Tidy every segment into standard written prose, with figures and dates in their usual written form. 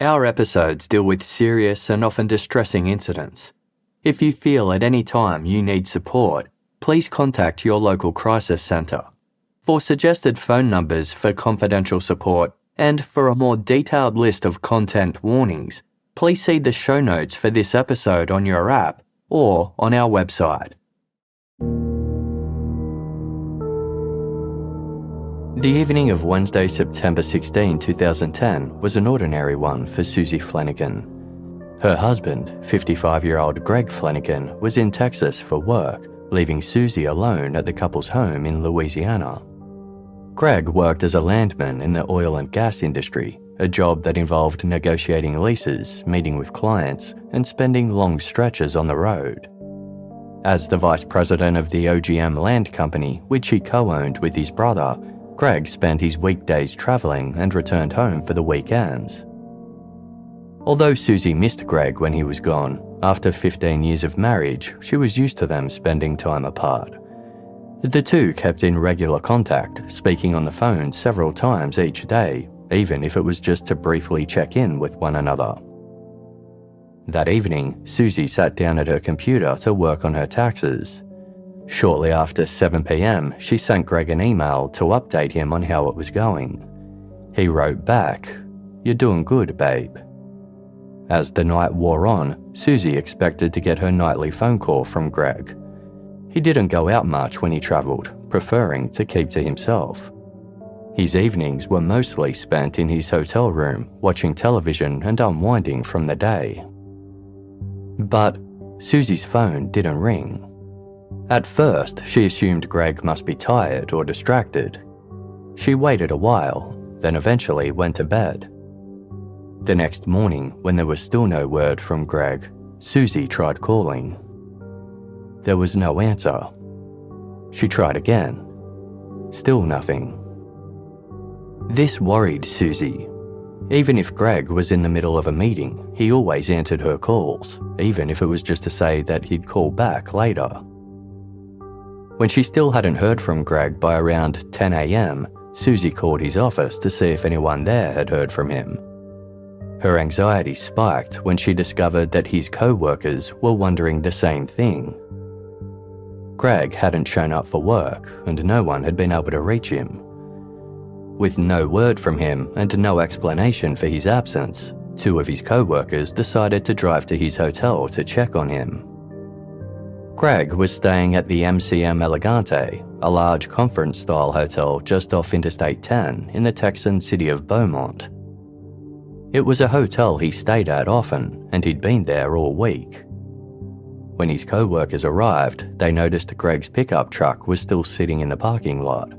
Our episodes deal with serious and often distressing incidents. If you feel at any time you need support, please contact your local crisis centre. For suggested phone numbers for confidential support and for a more detailed list of content warnings, please see the show notes for this episode on your app or on our website. The evening of Wednesday, September 16, 2010 was an ordinary one for Susie Fleniken. Her husband, 55-year-old Greg Fleniken, was in Texas for work, leaving Susie alone at the couple's home in Louisiana. Greg worked as a landman in the oil and gas industry, a job that involved negotiating leases, meeting with clients, and spending long stretches on the road. As the vice president of the OGM Land Company, which he co-owned with his brother, Greg spent his weekdays travelling and returned home for the weekends. Although Susie missed Greg when he was gone, after 15 years of marriage, she was used to them spending time apart. The two kept in regular contact, speaking on the phone several times each day, even if it was just to briefly check in with one another. That evening, Susie sat down at her computer to work on her taxes. Shortly after 7 p.m, she sent Greg an email to update him on how it was going. He wrote back, "You're doing good, babe." As the night wore on, Susie expected to get her nightly phone call from Greg. He didn't go out much when he travelled, preferring to keep to himself. His evenings were mostly spent in his hotel room, watching television and unwinding from the day. But Susie's phone didn't ring. At first, she assumed Greg must be tired or distracted. She waited a while, then eventually went to bed. The next morning, when there was still no word from Greg, Susie tried calling. There was no answer. She tried again. Still nothing. This worried Susie. Even if Greg was in the middle of a meeting, he always answered her calls, even if it was just to say that he'd call back later. When she still hadn't heard from Greg by around 10 a.m, Susie called his office to see if anyone there had heard from him. Her anxiety spiked when she discovered that his co-workers were wondering the same thing. Greg hadn't shown up for work, and no one had been able to reach him. With no word from him and no explanation for his absence, two of his co-workers decided to drive to his hotel to check on him. Greg was staying at the MCM Elegante, a large conference-style hotel just off Interstate 10 in the Texan city of Beaumont. It was a hotel he stayed at often, and he'd been there all week. When his co-workers arrived, they noticed Greg's pickup truck was still sitting in the parking lot.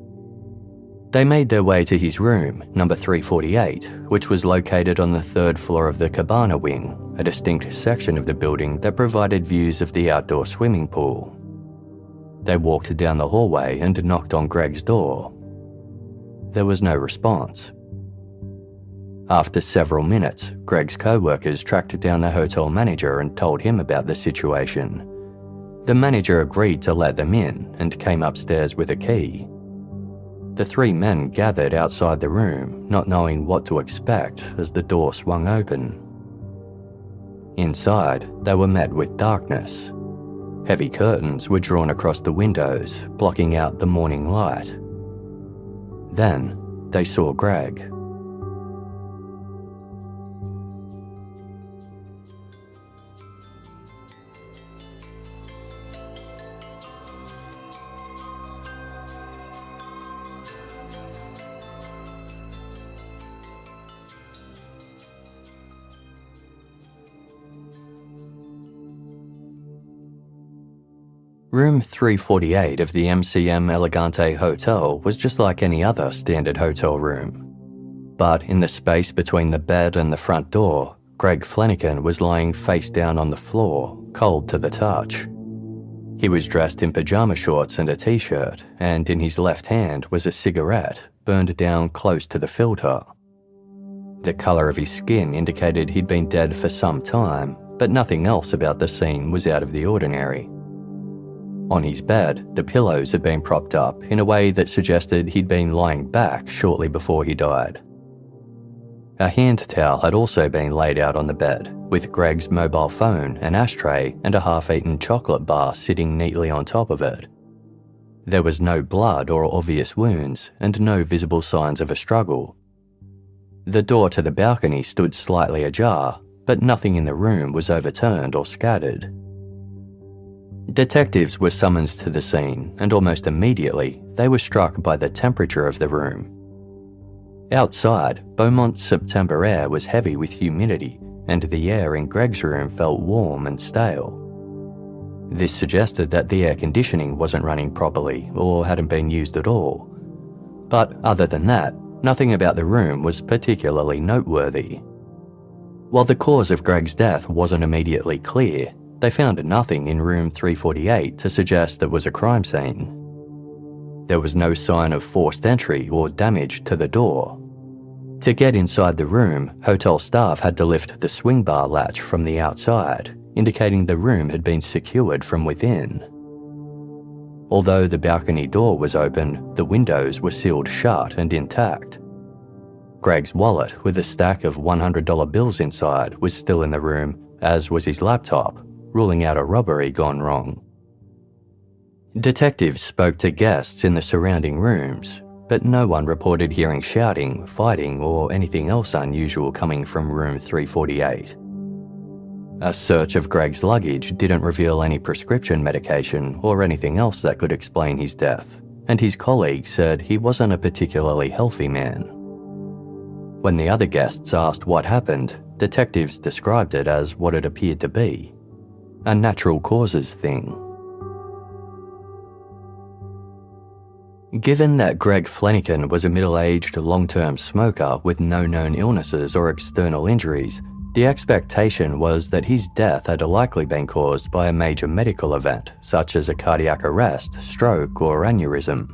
They made their way to his room, number 348, which was located on the third floor of the Cabana Wing, a distinct section of the building that provided views of the outdoor swimming pool. They walked down the hallway and knocked on Greg's door. There was no response. After several minutes, Greg's co-workers tracked down the hotel manager and told him about the situation. The manager agreed to let them in and came upstairs with a key. The three men gathered outside the room, not knowing what to expect as the door swung open. Inside, they were met with darkness. Heavy curtains were drawn across the windows, blocking out the morning light. Then, they saw Greg. Room 348 of the MCM Elegante Hotel was just like any other standard hotel room. But in the space between the bed and the front door, Greg Fleniken was lying face down on the floor, cold to the touch. He was dressed in pajama shorts and a t-shirt, and in his left hand was a cigarette, burned down close to the filter. The colour of his skin indicated he'd been dead for some time, but nothing else about the scene was out of the ordinary. On his bed, the pillows had been propped up in a way that suggested he'd been lying back shortly before he died. A hand towel had also been laid out on the bed, with Greg's mobile phone, an ashtray, and a half-eaten chocolate bar sitting neatly on top of it. There was no blood or obvious wounds, and no visible signs of a struggle. The door to the balcony stood slightly ajar, but nothing in the room was overturned or scattered. Detectives were summoned to the scene, and almost immediately they were struck by the temperature of the room. Outside, Beaumont's September air was heavy with humidity, and the air in Greg's room felt warm and stale. This suggested that the air conditioning wasn't running properly or hadn't been used at all. But other than that, nothing about the room was particularly noteworthy. While the cause of Greg's death wasn't immediately clear, they found nothing in room 348 to suggest it was a crime scene. There was no sign of forced entry or damage to the door. To get inside the room, hotel staff had to lift the swing bar latch from the outside, indicating the room had been secured from within. Although the balcony door was open, the windows were sealed shut and intact. Greg's wallet, with a stack of $100 bills inside, was still in the room, as was his laptop, ruling out a robbery gone wrong. Detectives spoke to guests in the surrounding rooms, but no one reported hearing shouting, fighting, or anything else unusual coming from room 348. A search of Greg's luggage didn't reveal any prescription medication or anything else that could explain his death, and his colleagues said he wasn't a particularly healthy man. When the other guests asked what happened, detectives described it as what it appeared to be: a natural causes thing. Given that Greg Fleniken was a middle-aged, long-term smoker with no known illnesses or external injuries, the expectation was that his death had likely been caused by a major medical event, such as a cardiac arrest, stroke, or aneurysm.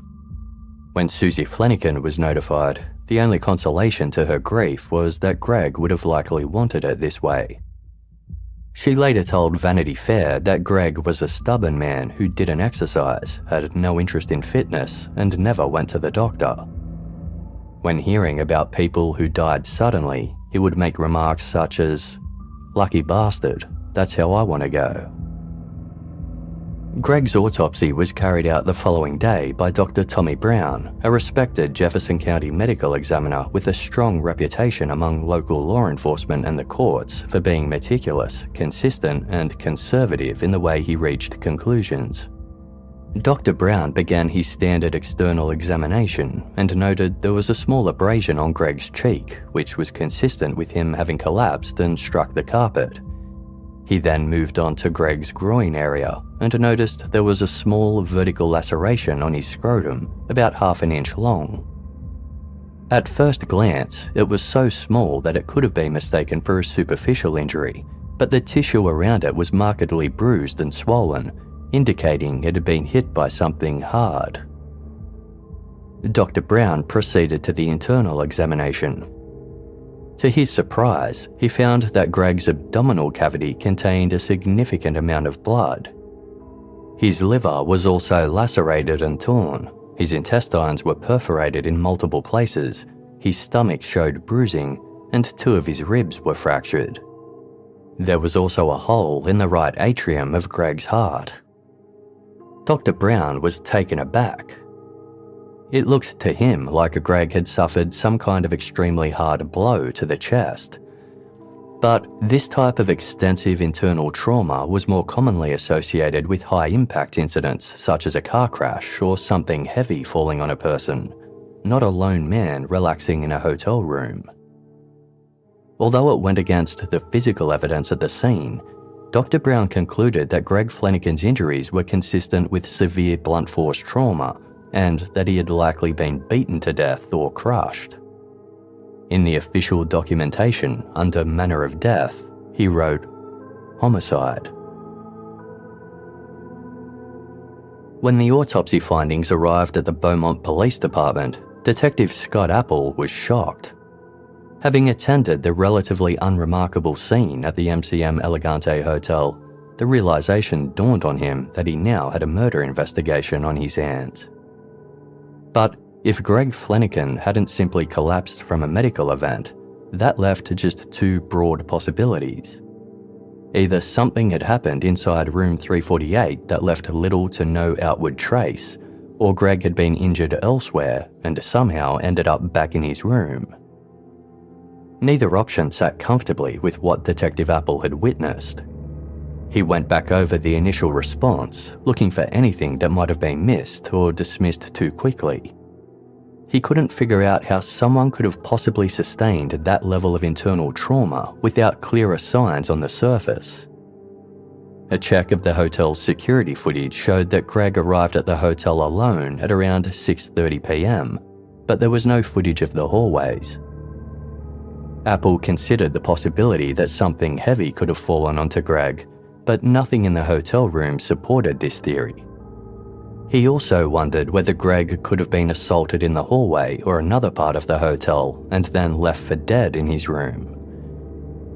When Susie Fleniken was notified, the only consolation to her grief was that Greg would have likely wanted it this way. She later told Vanity Fair that Greg was a stubborn man who didn't exercise, had no interest in fitness, and never went to the doctor. When hearing about people who died suddenly, he would make remarks such as, "Lucky bastard, that's how I want to go." Greg's autopsy was carried out the following day by Dr. Tommy Brown, a respected Jefferson County medical examiner with a strong reputation among local law enforcement and the courts for being meticulous, consistent, and conservative in the way he reached conclusions. Dr. Brown began his standard external examination and noted there was a small abrasion on Greg's cheek, which was consistent with him having collapsed and struck the carpet. He then moved on to Greg's groin area and noticed there was a small vertical laceration on his scrotum, about half an inch long. At first glance, it was so small that it could have been mistaken for a superficial injury, but the tissue around it was markedly bruised and swollen, indicating it had been hit by something hard. Dr. Brown proceeded to the internal examination. To his surprise, he found that Greg's abdominal cavity contained a significant amount of blood. His liver was also lacerated and torn, his intestines were perforated in multiple places, his stomach showed bruising, and 2 of his ribs were fractured. There was also a hole in the right atrium of Greg's heart. Dr. Brown was taken aback. It looked to him like Greg had suffered some kind of extremely hard blow to the chest. But this type of extensive internal trauma was more commonly associated with high-impact incidents such as a car crash or something heavy falling on a person, not a lone man relaxing in a hotel room. Although it went against the physical evidence at the scene, Dr. Brown concluded that Greg Fleniken's injuries were consistent with severe blunt force trauma and that he had likely been beaten to death or crushed. In the official documentation under manner of death, he wrote, "Homicide." When the autopsy findings arrived at the Beaumont Police Department, Detective Scott Apple was shocked. Having attended the relatively unremarkable scene at the MCM Elegante Hotel, the realization dawned on him that he now had a murder investigation on his hands. But if Greg Fleniken hadn't simply collapsed from a medical event, that left just two broad possibilities. Either something had happened inside room 348 that left little to no outward trace, or Greg had been injured elsewhere and somehow ended up back in his room. Neither option sat comfortably with what Detective Apple had witnessed. He went back over the initial response, looking for anything that might have been missed or dismissed too quickly. He couldn't figure out how someone could have possibly sustained that level of internal trauma without clearer signs on the surface. A check of the hotel's security footage showed that Greg arrived at the hotel alone at around 6:30 p.m, but there was no footage of the hallways. Apple considered the possibility that something heavy could have fallen onto Greg, but nothing in the hotel room supported this theory. He also wondered whether Greg could have been assaulted in the hallway or another part of the hotel and then left for dead in his room.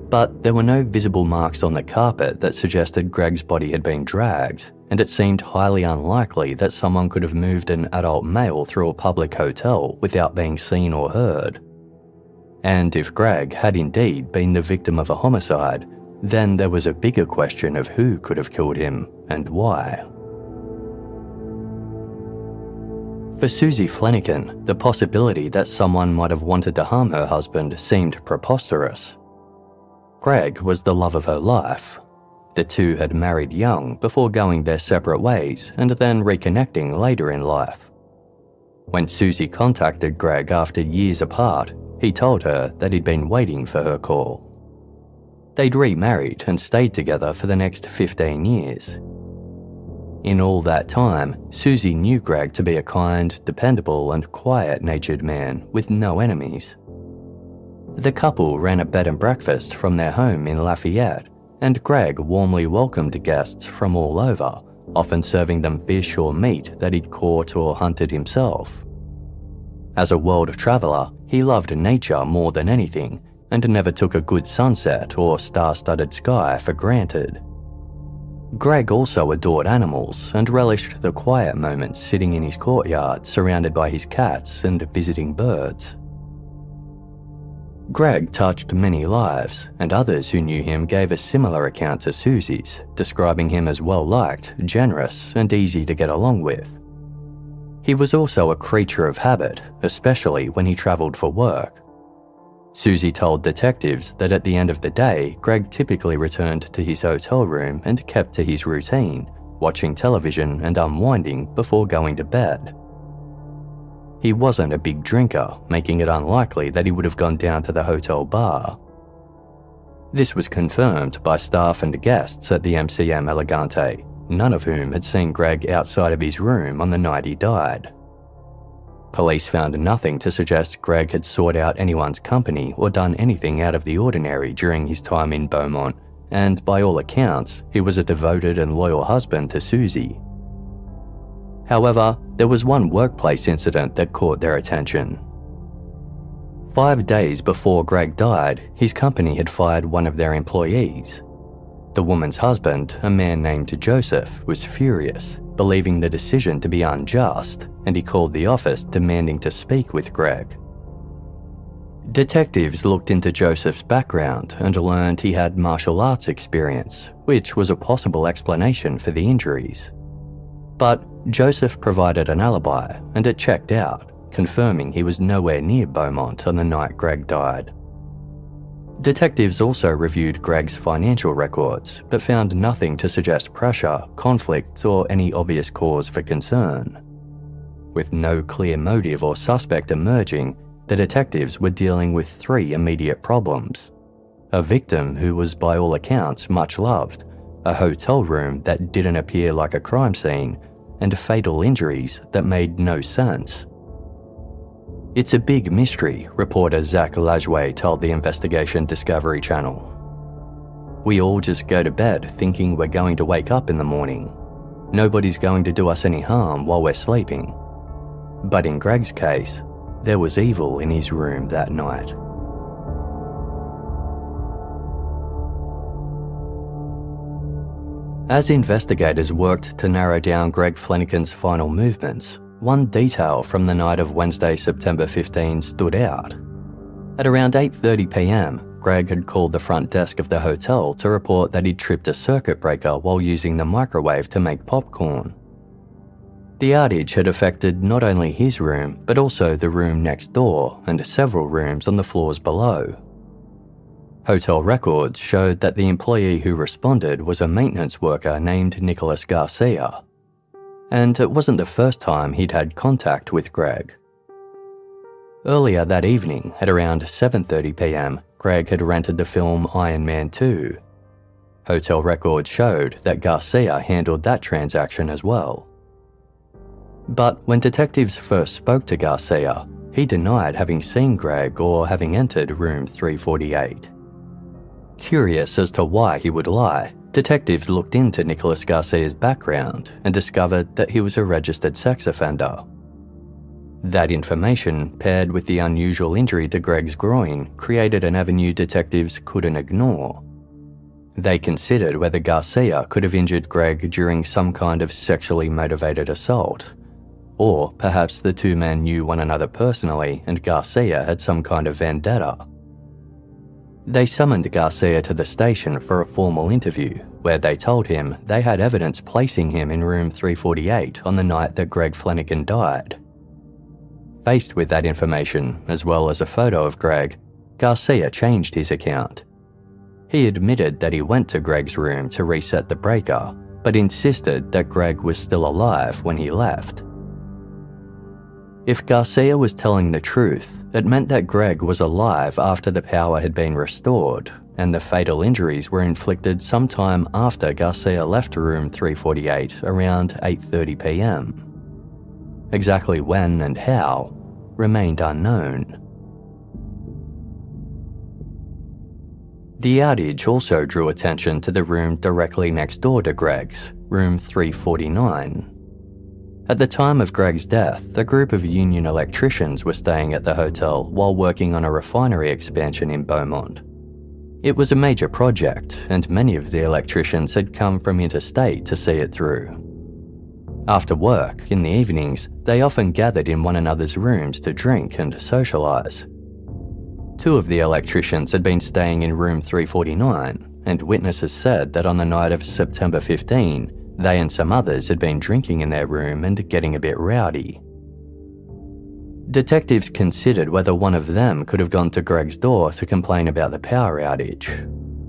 But there were no visible marks on the carpet that suggested Greg's body had been dragged, and it seemed highly unlikely that someone could have moved an adult male through a public hotel without being seen or heard. And if Greg had indeed been the victim of a homicide, then there was a bigger question of who could have killed him and why. For Susie Fleniken, the possibility that someone might have wanted to harm her husband seemed preposterous. Greg was the love of her life. The two had married young before going their separate ways and then reconnecting later in life. When Susie contacted Greg after years apart, he told her that he'd been waiting for her call. They'd remarried and stayed together for the next 15 years. In all that time, Susie knew Greg to be a kind, dependable and quiet-natured man with no enemies. The couple ran a bed and breakfast from their home in Lafayette, and Greg warmly welcomed guests from all over, often serving them fish or meat that he'd caught or hunted himself. As a world traveller, he loved nature more than anything, and never took a good sunset or star-studded sky for granted. Greg also adored animals and relished the quiet moments sitting in his courtyard surrounded by his cats and visiting birds. Greg touched many lives, and others who knew him gave a similar account to Susie's, describing him as well-liked, generous, and easy to get along with. He was also a creature of habit, especially when he travelled for work. Susie told detectives that at the end of the day, Greg typically returned to his hotel room and kept to his routine, watching television and unwinding before going to bed. He wasn't a big drinker, making it unlikely that he would have gone down to the hotel bar. This was confirmed by staff and guests at the MCM Elegante, none of whom had seen Greg outside of his room on the night he died. Police found nothing to suggest Greg had sought out anyone's company or done anything out of the ordinary during his time in Beaumont, and by all accounts, he was a devoted and loyal husband to Susie. However, there was one workplace incident that caught their attention. 5 days before Greg died, his company had fired one of their employees. The woman's husband, a man named Joseph, was furious, believing the decision to be unjust, and he called the office demanding to speak with Greg. Detectives looked into Joseph's background and learned he had martial arts experience, which was a possible explanation for the injuries. But Joseph provided an alibi, and it checked out, confirming he was nowhere near Beaumont on the night Greg died. Detectives also reviewed Greg's financial records, but found nothing to suggest pressure, conflict, or any obvious cause for concern. With no clear motive or suspect emerging, the detectives were dealing with 3 immediate problems: a victim who was by all accounts much loved, a hotel room that didn't appear like a crime scene, and fatal injuries that made no sense. It's a big mystery, reporter Zach Lajouet told the Investigation Discovery Channel. We all just go to bed thinking we're going to wake up in the morning. Nobody's going to do us any harm while we're sleeping. But in Greg's case, there was evil in his room that night. As investigators worked to narrow down Greg Fleniken's final movements, one detail from the night of Wednesday, September 15 stood out. At around 8:30 p.m, Greg had called the front desk of the hotel to report that he'd tripped a circuit breaker while using the microwave to make popcorn. The outage had affected not only his room, but also the room next door and several rooms on the floors below. Hotel records showed that the employee who responded was a maintenance worker named Nicholas Garcia. And it wasn't the first time he'd had contact with Greg. Earlier that evening, at around 7:30 p.m, Greg had rented the film Iron Man 2. Hotel records showed that Garcia handled that transaction as well. But when detectives first spoke to Garcia, he denied having seen Greg or having entered room 348. Curious as to why he would lie, detectives looked into Nicholas Garcia's background and discovered that he was a registered sex offender. That information, paired with the unusual injury to Greg's groin, created an avenue detectives couldn't ignore. They considered whether Garcia could have injured Greg during some kind of sexually motivated assault. Or perhaps the two men knew one another personally and Garcia had some kind of vendetta. They summoned Garcia to the station for a formal interview, where they told him they had evidence placing him in room 348 on the night that Greg Fleniken died. Faced with that information, as well as a photo of Greg, Garcia changed his account. He admitted that he went to Greg's room to reset the breaker, but insisted that Greg was still alive when he left. If Garcia was telling the truth, it meant that Greg was alive after the power had been restored, and the fatal injuries were inflicted sometime after Garcia left room 348 around 8:30 p.m. Exactly when and how remained unknown. The outage also drew attention to the room directly next door to Greg's, room 349. At the time of Greg's death, a group of union electricians were staying at the hotel while working on a refinery expansion in Beaumont. It was a major project, and many of the electricians had come from interstate to see it through. After work, in the evenings, they often gathered in one another's rooms to drink and socialise. Two of the electricians had been staying in room 349, and witnesses said that on the night of September 15, they and some others had been drinking in their room and getting a bit rowdy. Detectives considered whether one of them could have gone to Greg's door to complain about the power outage.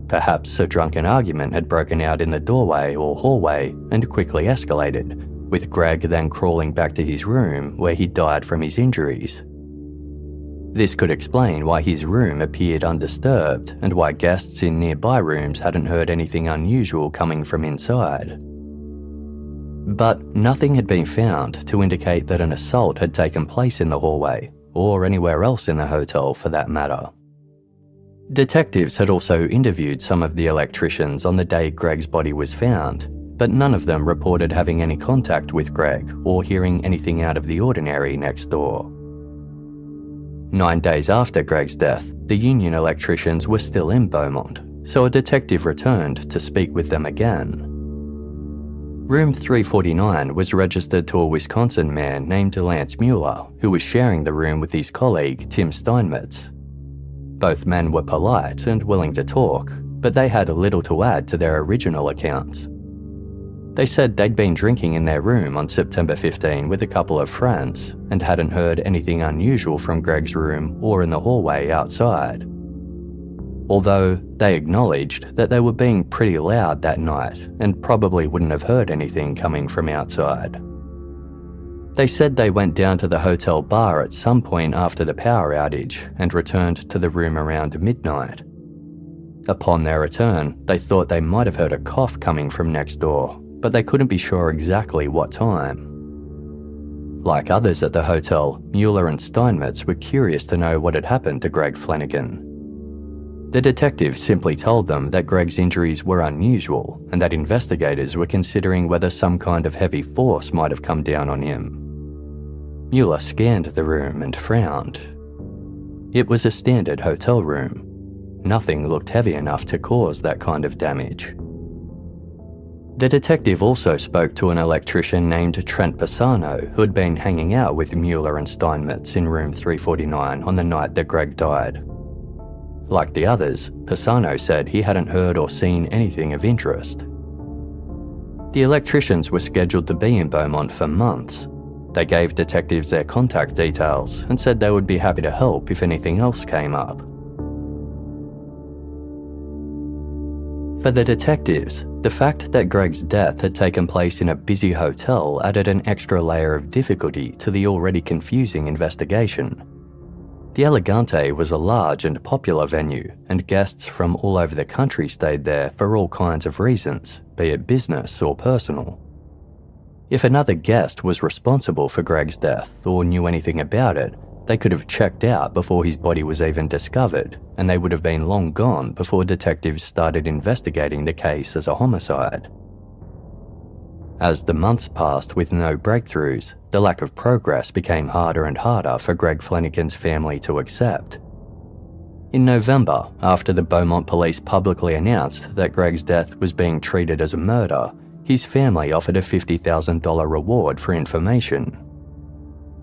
Perhaps a drunken argument had broken out in the doorway or hallway and quickly escalated, with Greg then crawling back to his room where he died from his injuries. This could explain why his room appeared undisturbed and why guests in nearby rooms hadn't heard anything unusual coming from inside. But nothing had been found to indicate that an assault had taken place in the hallway, or anywhere else in the hotel for that matter. Detectives had also interviewed some of the electricians on the day Greg's body was found, but none of them reported having any contact with Greg or hearing anything out of the ordinary next door. 9 days after Greg's death, the union electricians were still in Beaumont, so a detective returned to speak with them again. Room 349 was registered to a Wisconsin man named Lance Mueller, who was sharing the room with his colleague Tim Steinmetz. Both men were polite and willing to talk, but they had little to add to their original accounts. They said they'd been drinking in their room on September 15 with a couple of friends and hadn't heard anything unusual from Greg's room or in the hallway outside. Although they acknowledged that they were being pretty loud that night and probably wouldn't have heard anything coming from outside. They said they went down to the hotel bar at some point after the power outage and returned to the room around midnight. Upon their return, they thought they might have heard a cough coming from next door, but they couldn't be sure exactly what time. Like others at the hotel, Mueller and Steinmetz were curious to know what had happened to Greg Fleniken. The detective simply told them that Greg's injuries were unusual and that investigators were considering whether some kind of heavy force might have come down on him. Mueller scanned the room and frowned. It was a standard hotel room. Nothing looked heavy enough to cause that kind of damage. The detective also spoke to an electrician named Trent Pisano, who had been hanging out with Mueller and Steinmetz in room 349 on the night that Greg died, Like the others, Pisano said he hadn't heard or seen anything of interest. The electricians were scheduled to be in Beaumont for months. They gave detectives their contact details and said they would be happy to help if anything else came up. For the detectives, the fact that Greg's death had taken place in a busy hotel added an extra layer of difficulty to the already confusing investigation. The Elegante was a large and popular venue, and guests from all over the country stayed there for all kinds of reasons, be it business or personal. If another guest was responsible for Greg's death or knew anything about it, they could have checked out before his body was even discovered, and they would have been long gone before detectives started investigating the case as a homicide. As the months passed with no breakthroughs, the lack of progress became harder and harder for Greg Fleniken's family to accept. In November, after the Beaumont police publicly announced that Greg's death was being treated as a murder, his family offered a $50,000 reward for information.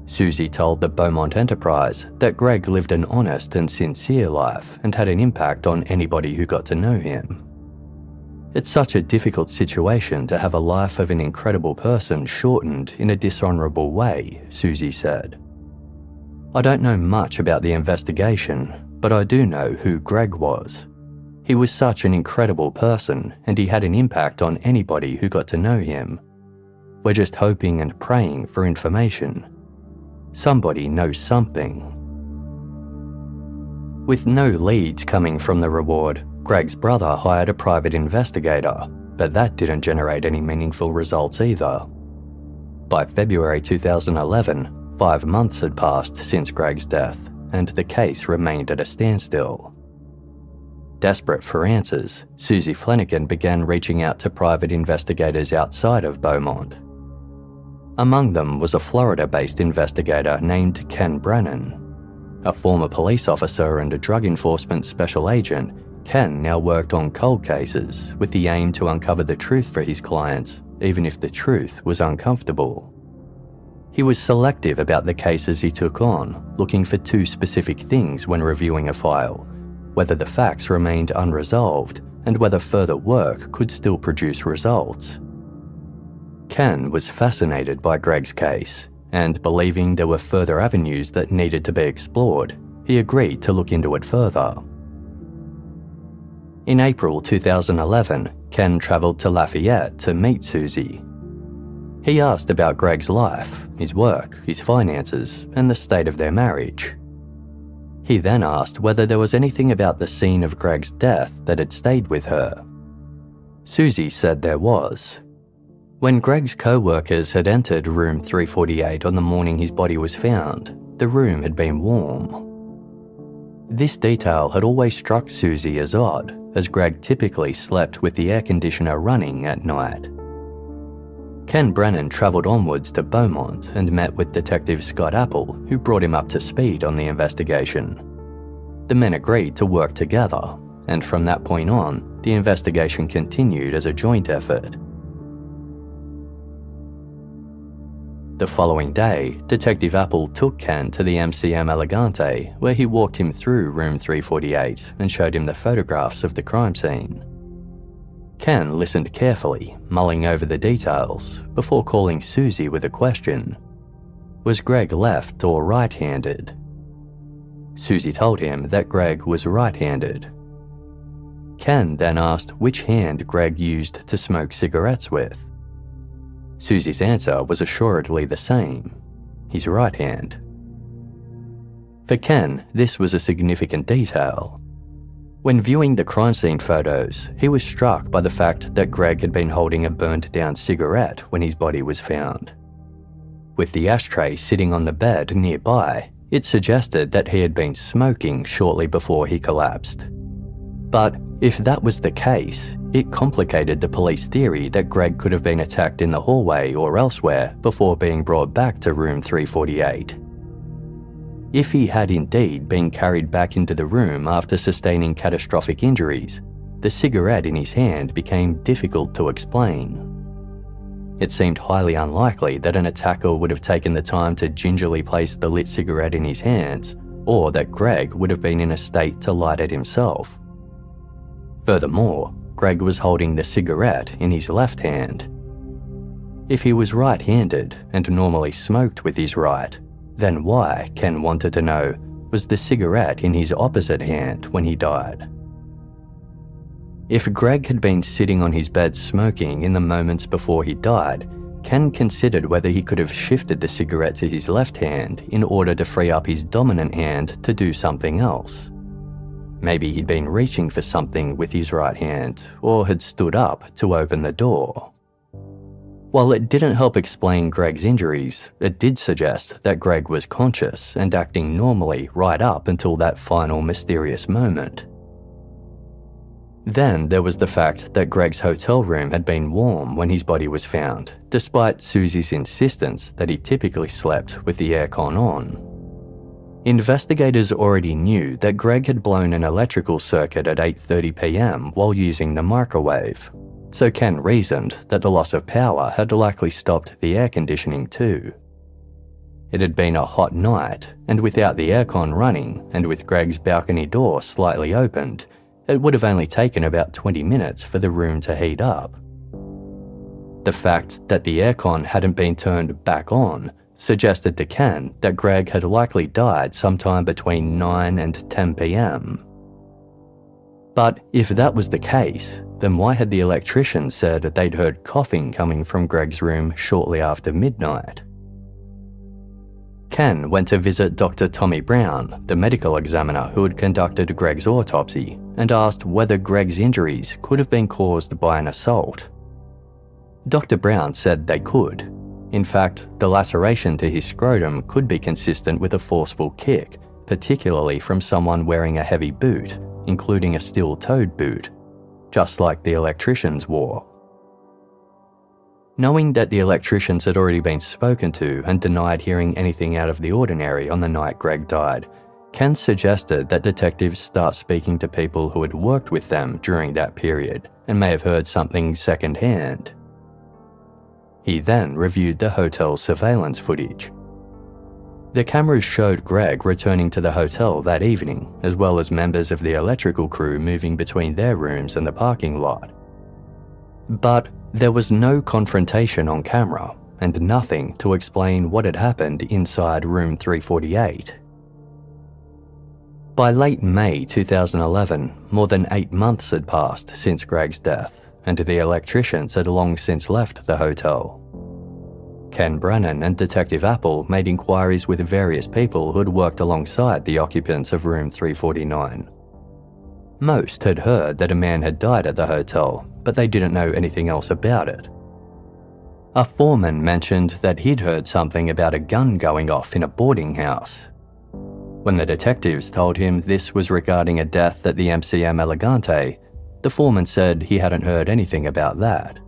Susie told the Beaumont Enterprise that Greg lived an honest and sincere life and had an impact on anybody who got to know him. It's such a difficult situation to have a life of an incredible person shortened in a dishonourable way, Susie said. I don't know much about the investigation, but I do know who Greg was. He was such an incredible person, and he had an impact on anybody who got to know him. We're just hoping and praying for information. Somebody knows something. With no leads coming from the reward, Greg's brother hired a private investigator, but that didn't generate any meaningful results either. By February 2011, 5 months had passed since Greg's death, and the case remained at a standstill. Desperate for answers, Susie Fleniken began reaching out to private investigators outside of Beaumont. Among them was a Florida-based investigator named Ken Brennan. A former police officer and a drug enforcement special agent, Ken now worked on cold cases with the aim to uncover the truth for his clients, even if the truth was uncomfortable. He was selective about the cases he took on, looking for 2 specific things when reviewing a file: whether the facts remained unresolved and whether further work could still produce results. Ken was fascinated by Greg's case, and believing there were further avenues that needed to be explored, he agreed to look into it further. In April 2011, Ken travelled to Lafayette to meet Susie. He asked about Greg's life, his work, his finances, and the state of their marriage. He then asked whether there was anything about the scene of Greg's death that had stayed with her. Susie said there was. When Greg's co-workers had entered room 348 on the morning his body was found, the room had been warm. This detail had always struck Susie as odd, as Greg typically slept with the air conditioner running at night. Ken Brennan travelled onwards to Beaumont and met with Detective Scott Apple, who brought him up to speed on the investigation. The men agreed to work together, and from that point on, the investigation continued as a joint effort. The following day, Detective Apple took Ken to the MCM Elegante, where he walked him through room 348 and showed him the photographs of the crime scene. Ken listened carefully, mulling over the details, before calling Susie with a question. Was Greg left or right-handed? Susie told him that Greg was right-handed. Ken then asked which hand Greg used to smoke cigarettes with. Susie's answer was assuredly the same, his right hand. For Ken, this was a significant detail. When viewing the crime scene photos, he was struck by the fact that Greg had been holding a burnt-down cigarette when his body was found. With the ashtray sitting on the bed nearby, it suggested that he had been smoking shortly before he collapsed. But if that was the case, it complicated the police theory that Greg could have been attacked in the hallway or elsewhere before being brought back to room 348. If he had indeed been carried back into the room after sustaining catastrophic injuries, the cigarette in his hand became difficult to explain. It seemed highly unlikely that an attacker would have taken the time to gingerly place the lit cigarette in his hands, or that Greg would have been in a state to light it himself. Furthermore, Greg was holding the cigarette in his left hand. If he was right-handed and normally smoked with his right, then why, Ken wanted to know, was the cigarette in his opposite hand when he died? If Greg had been sitting on his bed smoking in the moments before he died, Ken considered whether he could have shifted the cigarette to his left hand in order to free up his dominant hand to do something else. Maybe he'd been reaching for something with his right hand, or had stood up to open the door. While it didn't help explain Greg's injuries, it did suggest that Greg was conscious and acting normally right up until that final mysterious moment. Then there was the fact that Greg's hotel room had been warm when his body was found, despite Susie's insistence that he typically slept with the aircon on. Investigators already knew that Greg had blown an electrical circuit at 8:30 p.m. while using the microwave, so Ken reasoned that the loss of power had likely stopped the air conditioning too. It had been a hot night, and without the aircon running and with Greg's balcony door slightly opened, it would have only taken about 20 minutes for the room to heat up. The fact that the aircon hadn't been turned back on suggested to Ken that Greg had likely died sometime between 9 and 10 p.m. But if that was the case, then why had the electrician said they'd heard coughing coming from Greg's room shortly after midnight? Ken went to visit Dr. Tommy Brown, the medical examiner who had conducted Greg's autopsy, and asked whether Greg's injuries could have been caused by an assault. Dr. Brown said they could. In fact, the laceration to his scrotum could be consistent with a forceful kick, particularly from someone wearing a heavy boot, including a steel-toed boot, just like the electricians wore. Knowing that the electricians had already been spoken to and denied hearing anything out of the ordinary on the night Greg died, Ken suggested that detectives start speaking to people who had worked with them during that period and may have heard something secondhand. He then reviewed the hotel's surveillance footage. The cameras showed Greg returning to the hotel that evening, as well as members of the electrical crew moving between their rooms and the parking lot. But there was no confrontation on camera and nothing to explain what had happened inside room 348. By late May 2011, more than 8 months had passed since Greg's death, and the electricians had long since left the hotel. Ken Brennan and Detective Apple made inquiries with various people who had worked alongside the occupants of room 349. Most had heard that a man had died at the hotel, but they didn't know anything else about it. A foreman mentioned that he'd heard something about a gun going off in a boarding house. When the detectives told him this was regarding a death at the MCM Elegante, the foreman said he hadn't heard anything about that.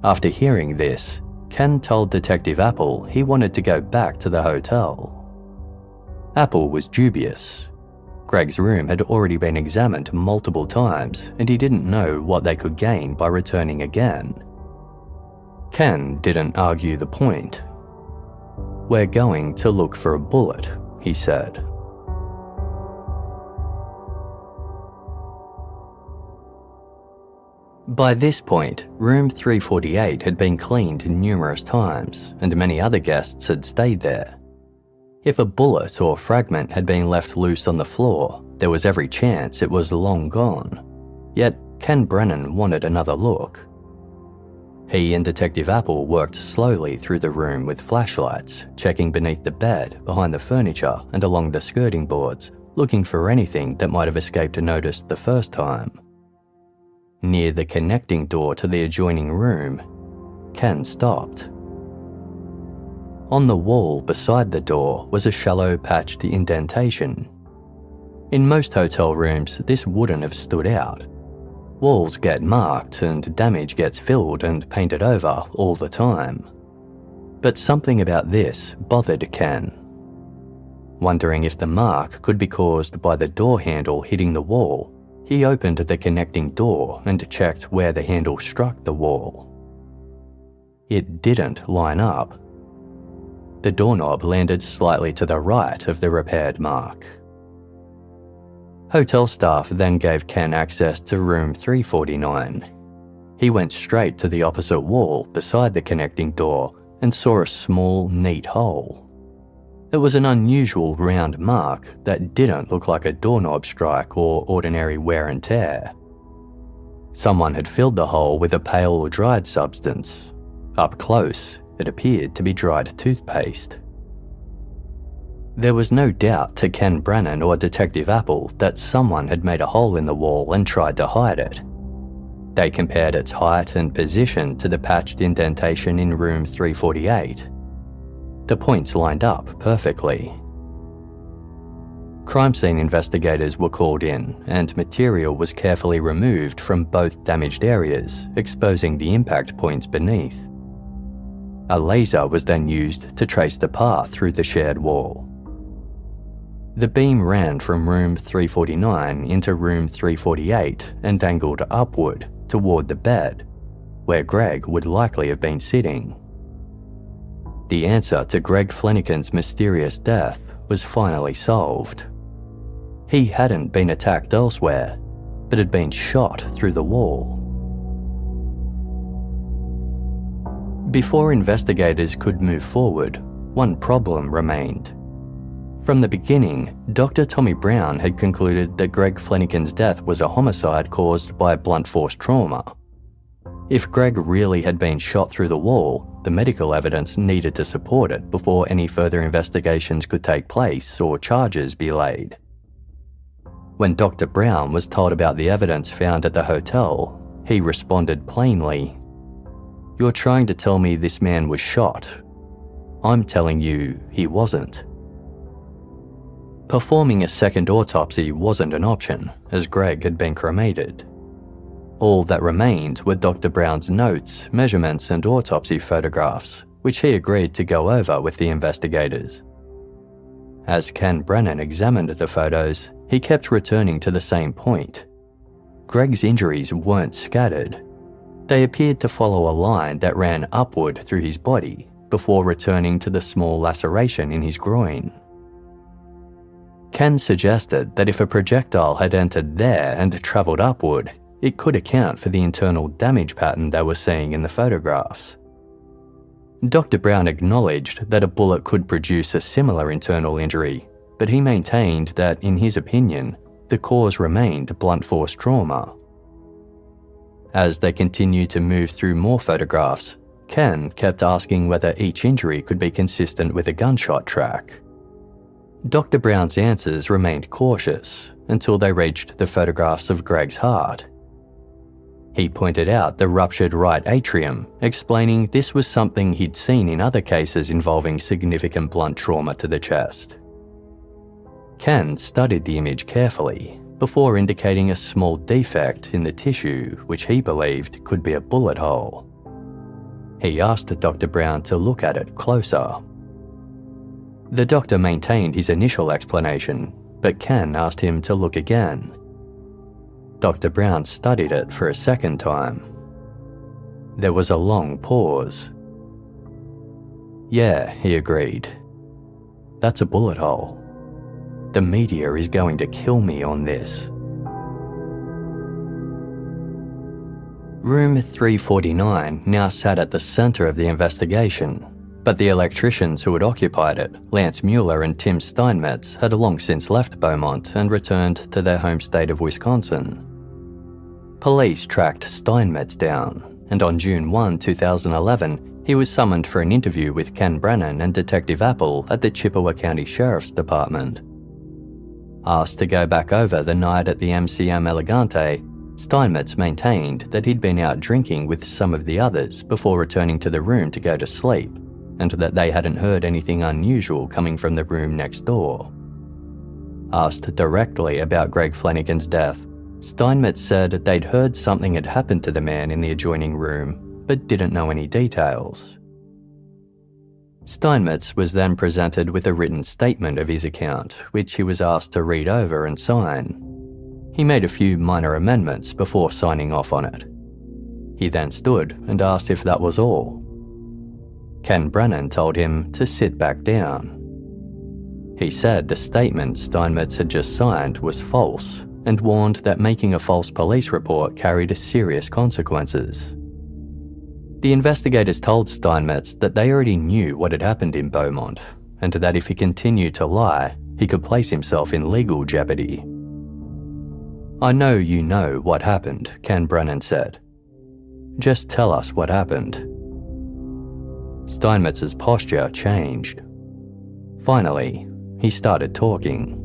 After hearing this, Ken told Detective Apple he wanted to go back to the hotel. Apple was dubious. Greg's room had already been examined multiple times, and he didn't know what they could gain by returning again. Ken didn't argue the point. "We're going to look for a bullet," he said. By this point, room 348 had been cleaned numerous times, and many other guests had stayed there. If a bullet or fragment had been left loose on the floor, there was every chance it was long gone. Yet Ken Brennan wanted another look. He and Detective Apple worked slowly through the room with flashlights, checking beneath the bed, behind the furniture, and along the skirting boards, looking for anything that might have escaped notice the first time. Near the connecting door to the adjoining room, Ken stopped. On the wall beside the door was a shallow patched indentation. In most hotel rooms, this wouldn't have stood out. Walls get marked and damage gets filled and painted over all the time. But something about this bothered Ken. Wondering if the mark could be caused by the door handle hitting the wall, he opened the connecting door and checked where the handle struck the wall. It didn't line up. The doorknob landed slightly to the right of the repaired mark. Hotel staff then gave Ken access to room 349. He went straight to the opposite wall beside the connecting door and saw a small, neat hole. It was an unusual round mark that didn't look like a doorknob strike or ordinary wear and tear. Someone had filled the hole with a pale or dried substance. Up close, it appeared to be dried toothpaste. There was no doubt to Ken Brennan or Detective Apple that someone had made a hole in the wall and tried to hide it. They compared its height and position to the patched indentation in room 348. The points lined up perfectly. Crime scene investigators were called in, and material was carefully removed from both damaged areas, exposing the impact points beneath. A laser was then used to trace the path through the shared wall. The beam ran from room 349 into room 348 and angled upward toward the bed, where Greg would likely have been sitting. The answer to Greg Fleniken's mysterious death was finally solved. He hadn't been attacked elsewhere, but had been shot through the wall. Before investigators could move forward, one problem remained. From the beginning, Dr. Tommy Brown had concluded that Greg Fleniken's death was a homicide caused by blunt force trauma. If Greg really had been shot through the wall, the medical evidence needed to support it before any further investigations could take place or charges be laid. When Dr. Brown was told about the evidence found at the hotel, he responded plainly, "You're trying to tell me this man was shot. I'm telling you he wasn't." Performing a second autopsy wasn't an option, as Greg had been cremated. All that remained were Dr. Brown's notes, measurements, and autopsy photographs, which he agreed to go over with the investigators. As Ken Brennan examined the photos, he kept returning to the same point. Greg's injuries weren't scattered. They appeared to follow a line that ran upward through his body before returning to the small laceration in his groin. Ken suggested that if a projectile had entered there and travelled upward, it could account for the internal damage pattern they were seeing in the photographs. Dr. Brown acknowledged that a bullet could produce a similar internal injury, but he maintained that, in his opinion, the cause remained blunt force trauma. As they continued to move through more photographs, Ken kept asking whether each injury could be consistent with a gunshot track. Dr. Brown's answers remained cautious until they reached the photographs of Greg's heart. He pointed out the ruptured right atrium, explaining this was something he'd seen in other cases involving significant blunt trauma to the chest. Ken studied the image carefully before indicating a small defect in the tissue which he believed could be a bullet hole. He asked Dr. Brown to look at it closer. The doctor maintained his initial explanation, but Ken asked him to look again. Dr. Brown studied it for a second time. There was a long pause. "Yeah," he agreed. "That's a bullet hole. The media is going to kill me on this." Room 349 now sat at the center of the investigation, but the electricians who had occupied it, Lance Mueller and Tim Steinmetz, had long since left Beaumont and returned to their home state of Wisconsin. Police tracked Steinmetz down, and on June 1, 2011, he was summoned for an interview with Ken Brennan and Detective Apple at the Chippewa County Sheriff's Department. Asked to go back over the night at the MCM Elegante, Steinmetz maintained that he'd been out drinking with some of the others before returning to the room to go to sleep, and that they hadn't heard anything unusual coming from the room next door. Asked directly about Greg Fleniken's death, Steinmetz said they'd heard something had happened to the man in the adjoining room, but didn't know any details. Steinmetz was then presented with a written statement of his account, which he was asked to read over and sign. He made a few minor amendments before signing off on it. He then stood and asked if that was all. Ken Brennan told him to sit back down. He said the statement Steinmetz had just signed was false and warned that making a false police report carried serious consequences. The investigators told Steinmetz that they already knew what had happened in Beaumont and that if he continued to lie, he could place himself in legal jeopardy. "I know you know what happened," Ken Brennan said. "Just tell us what happened." Steinmetz's posture changed. Finally, he started talking.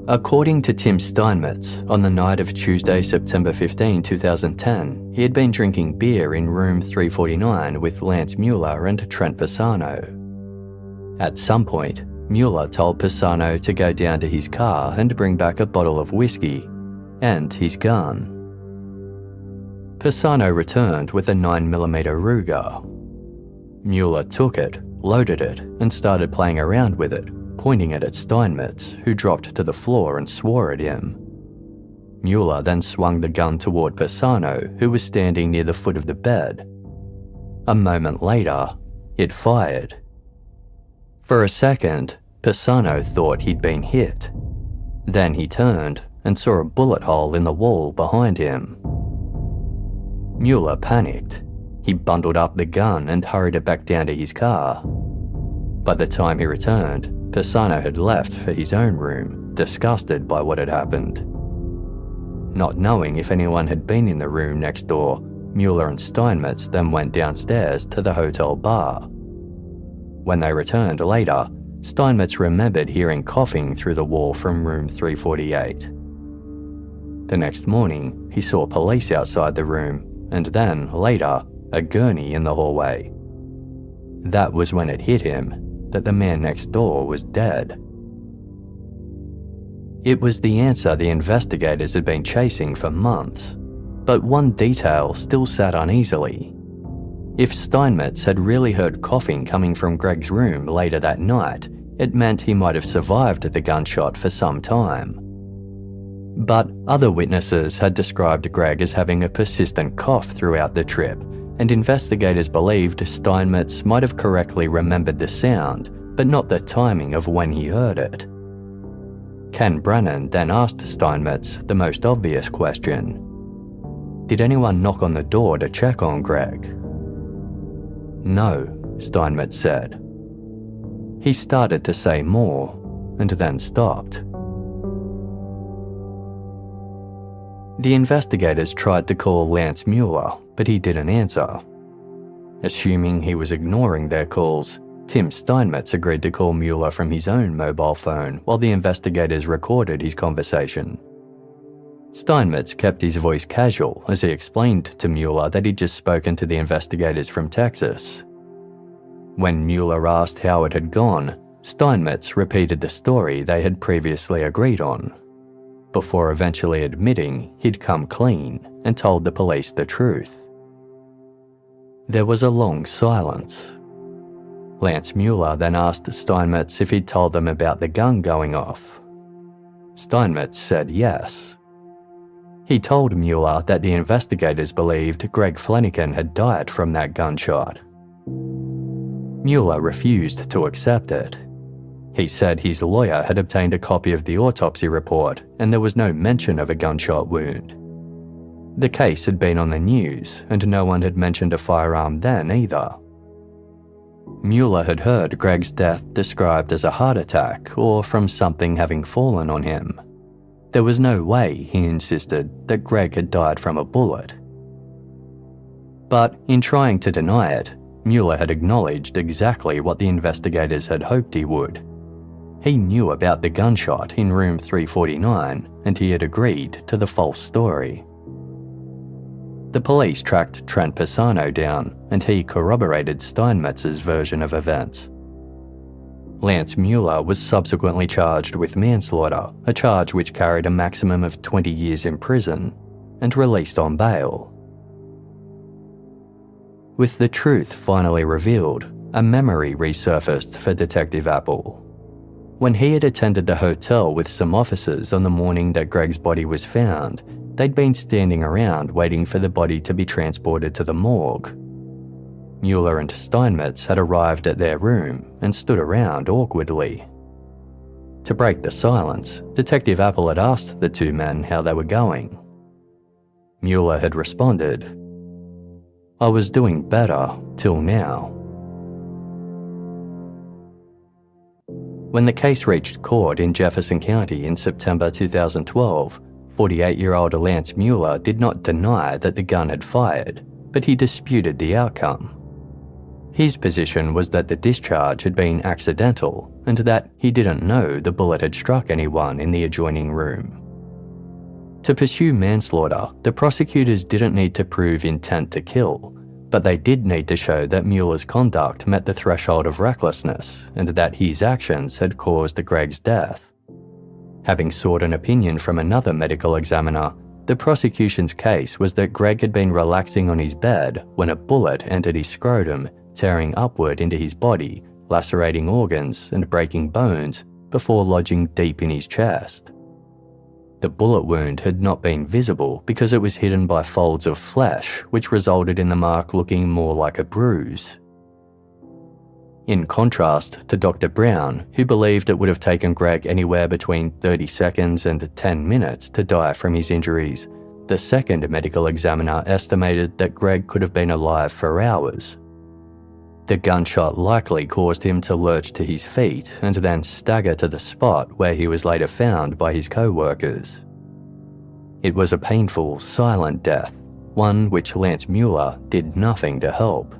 According to Tim Steinmetz, on the night of Tuesday, September 15, 2010, he had been drinking beer in room 349 with Lance Mueller and Trent Pisano. At some point, Mueller told Pisano to go down to his car and bring back a bottle of whiskey and his gun. Pisano returned with a 9mm Ruger. Mueller took it, loaded it, and started playing around with it, pointing it at Steinmetz, who dropped to the floor and swore at him. Mueller then swung the gun toward Pisano, who was standing near the foot of the bed. A moment later, it fired. For a second, Pisano thought he'd been hit. Then he turned and saw a bullet hole in the wall behind him. Mueller panicked. He bundled up the gun and hurried it back down to his car. By the time he returned, Pisano had left for his own room, disgusted by what had happened. Not knowing if anyone had been in the room next door, Mueller and Steinmetz then went downstairs to the hotel bar. When they returned later, Steinmetz remembered hearing coughing through the wall from room 348. The next morning, he saw police outside the room, and then, later, a gurney in the hallway. That was when it hit him that the man next door was dead. It was the answer the investigators had been chasing for months, but one detail still sat uneasily. If Steinmetz had really heard coughing coming from Greg's room later that night, it meant he might have survived the gunshot for some time. But other witnesses had described Greg as having a persistent cough throughout the trip, and investigators believed Steinmetz might have correctly remembered the sound, but not the timing of when he heard it. Ken Brennan then asked Steinmetz the most obvious question. Did anyone knock on the door to check on Greg? No, Steinmetz said. He started to say more, and then stopped. The investigators tried to call Lance Mueller, but he didn't answer. Assuming he was ignoring their calls, Tim Steinmetz agreed to call Mueller from his own mobile phone while the investigators recorded his conversation. Steinmetz kept his voice casual as he explained to Mueller that he'd just spoken to the investigators from Texas. When Mueller asked how it had gone, Steinmetz repeated the story they had previously agreed on, before eventually admitting he'd come clean and told the police the truth. There was a long silence. Lance Mueller then asked Steinmetz if he'd told them about the gun going off. Steinmetz said yes. He told Mueller that the investigators believed Greg Fleniken had died from that gunshot. Mueller refused to accept it. He said his lawyer had obtained a copy of the autopsy report and there was no mention of a gunshot wound. The case had been on the news and no one had mentioned a firearm then either. Mueller had heard Greg's death described as a heart attack or from something having fallen on him. There was no way, he insisted, that Greg had died from a bullet. But in trying to deny it, Mueller had acknowledged exactly what the investigators had hoped he would. He knew about the gunshot in room 349 and he had agreed to the false story. The police tracked Trent Pisano down and he corroborated Steinmetz's version of events. Lance Mueller was subsequently charged with manslaughter, a charge which carried a maximum of 20 years in prison, and released on bail. With the truth finally revealed, a memory resurfaced for Detective Apple. When he had attended the hotel with some officers on the morning that Greg's body was found, they'd been standing around waiting for the body to be transported to the morgue. Mueller and Steinmetz had arrived at their room and stood around awkwardly. To break the silence, Detective Apple had asked the two men how they were going. Mueller had responded, "I was doing better till now." When the case reached court in Jefferson County in September 2012, 48-year-old Lance Mueller did not deny that the gun had fired, but he disputed the outcome. His position was that the discharge had been accidental and that he didn't know the bullet had struck anyone in the adjoining room. To pursue manslaughter, the prosecutors didn't need to prove intent to kill, but they did need to show that Mueller's conduct met the threshold of recklessness and that his actions had caused Greg's death. Having sought an opinion from another medical examiner, the prosecution's case was that Greg had been relaxing on his bed when a bullet entered his scrotum, tearing upward into his body, lacerating organs and breaking bones before lodging deep in his chest. The bullet wound had not been visible because it was hidden by folds of flesh, which resulted in the mark looking more like a bruise. In contrast to Dr. Brown, who believed it would have taken Greg anywhere between 30 seconds and 10 minutes to die from his injuries, the second medical examiner estimated that Greg could have been alive for hours. The gunshot likely caused him to lurch to his feet and then stagger to the spot where he was later found by his co-workers. It was a painful, silent death, one which Lance Mueller did nothing to help.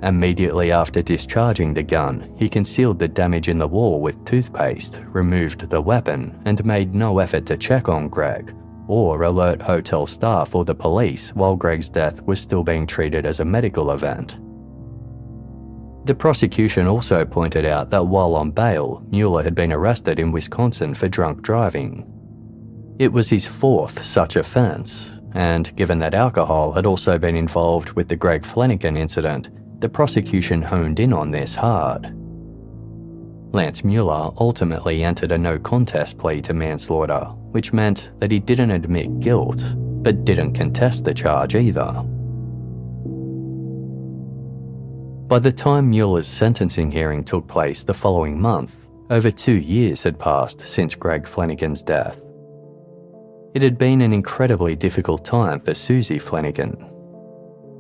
Immediately after discharging the gun, he concealed the damage in the wall with toothpaste, removed the weapon, and made no effort to check on Greg or alert hotel staff or the police while Greg's death was still being treated as a medical event. The prosecution also pointed out that while on bail, Mueller had been arrested in Wisconsin for drunk driving. It was his fourth such offense, and given that alcohol had also been involved with the Greg Fleniken incident, the prosecution honed in on this hard. Lance Mueller ultimately entered a no-contest plea to manslaughter, which meant that he didn't admit guilt, but didn't contest the charge either. By the time Mueller's sentencing hearing took place the following month, over 2 years had passed since Greg Fleniken's death. It had been an incredibly difficult time for Susie Fleniken.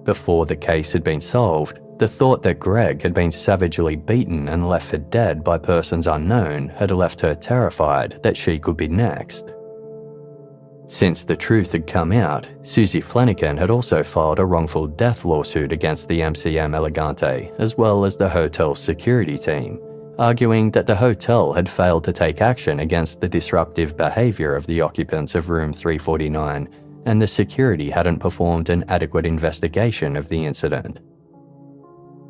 Before the case had been solved, the thought that Greg had been savagely beaten and left for dead by persons unknown had left her terrified that she could be next. Since the truth had come out, Susie Fleniken had also filed a wrongful death lawsuit against the MCM Elegante as well as the hotel's security team, arguing that the hotel had failed to take action against the disruptive behaviour of the occupants of room 349 and the security hadn't performed an adequate investigation of the incident.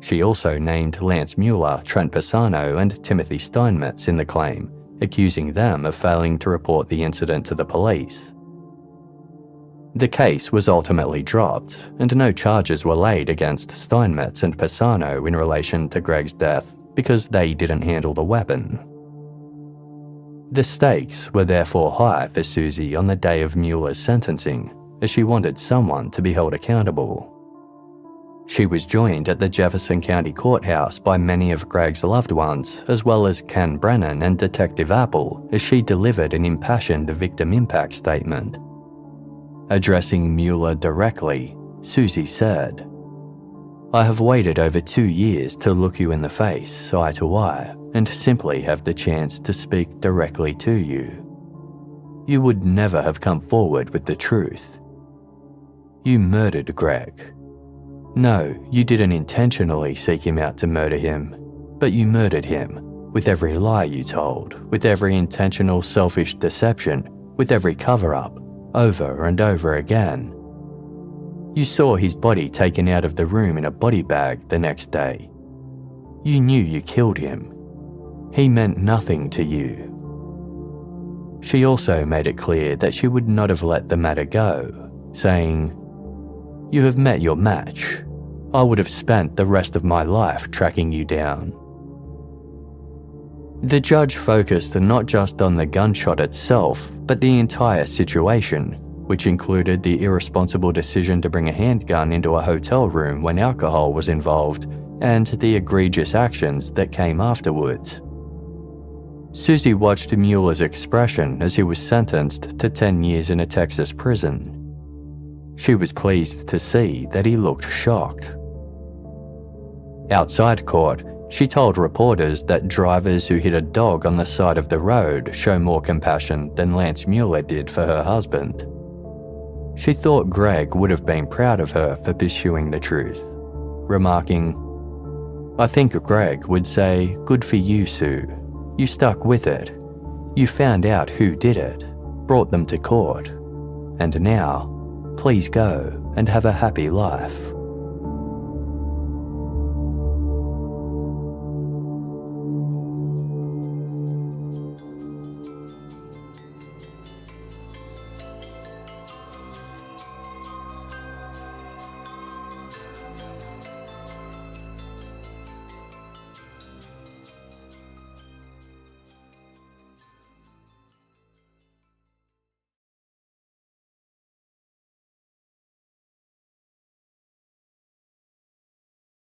She also named Lance Mueller, Trent Pisano and Timothy Steinmetz in the claim, accusing them of failing to report the incident to the police. The case was ultimately dropped, and no charges were laid against Steinmetz and Pisano in relation to Greg's death because they didn't handle the weapon. The stakes were therefore high for Susie on the day of Mueller's sentencing, as she wanted someone to be held accountable. She was joined at the Jefferson County Courthouse by many of Greg's loved ones, as well as Ken Brennan and Detective Apple, as she delivered an impassioned victim impact statement. Addressing Mueller directly, Susie said, "I have waited over 2 years to look you in the face, eye to eye, and simply have the chance to speak directly to you. You would never have come forward with the truth. You murdered Greg. No, you didn't intentionally seek him out to murder him, but you murdered him, with every lie you told, with every intentional selfish deception, with every cover-up, over and over again. You saw his body taken out of the room in a body bag the next day. You knew you killed him. He meant nothing to you." She also made it clear that she would not have let the matter go, saying, "You have met your match. I would have spent the rest of my life tracking you down." The judge focused not just on the gunshot itself, but the entire situation, which included the irresponsible decision to bring a handgun into a hotel room when alcohol was involved, and the egregious actions that came afterwards. Susie watched Mueller's expression as he was sentenced to 10 years in a Texas prison. She was pleased to see that he looked shocked. Outside court, she told reporters that drivers who hit a dog on the side of the road show more compassion than Lance Mueller did for her husband. She thought Greg would have been proud of her for pursuing the truth, remarking, "I think Greg would say, 'Good for you, Sue. You stuck with it. You found out who did it, brought them to court. And now, please go and have a happy life.'"